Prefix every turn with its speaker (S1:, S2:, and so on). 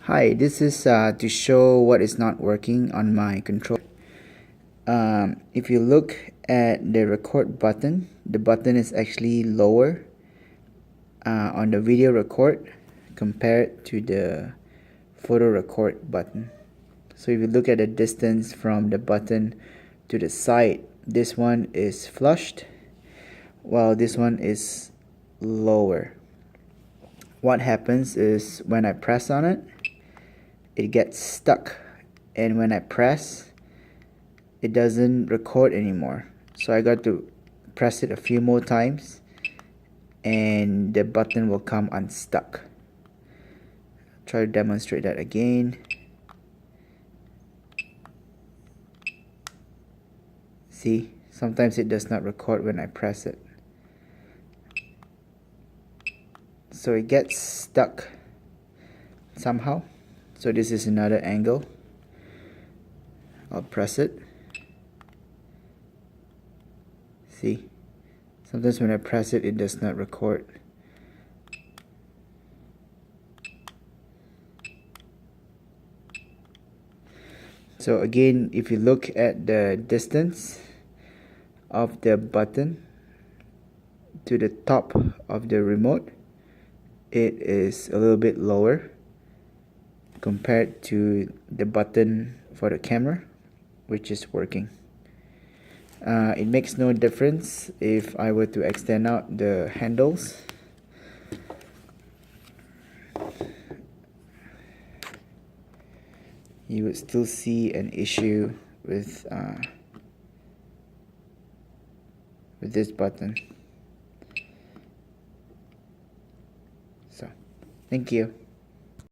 S1: Hi, this is to show what is not working on my controller. If you look at the record button, the button is actually lower on the video record compared to the photo record button. So if you look at the distance from the button to the side, this one is flushed while this one is lower. What happens is when I press on it, it gets stuck, and when I press, it doesn't record anymore. So I got to press it a few more times and the button will come unstuck. Try to demonstrate that again. See, sometimes it does not record when I press it. So it gets stuck somehow. So this is another angle. I'll press it. See, sometimes when I press it, it does not record. So again, if you look at the distance of the button to the top of the remote, it is a little bit lower compared to the button for the camera, which is working. It makes no difference if I were to extend out the handles. You would still see an issue with this button. So, thank you.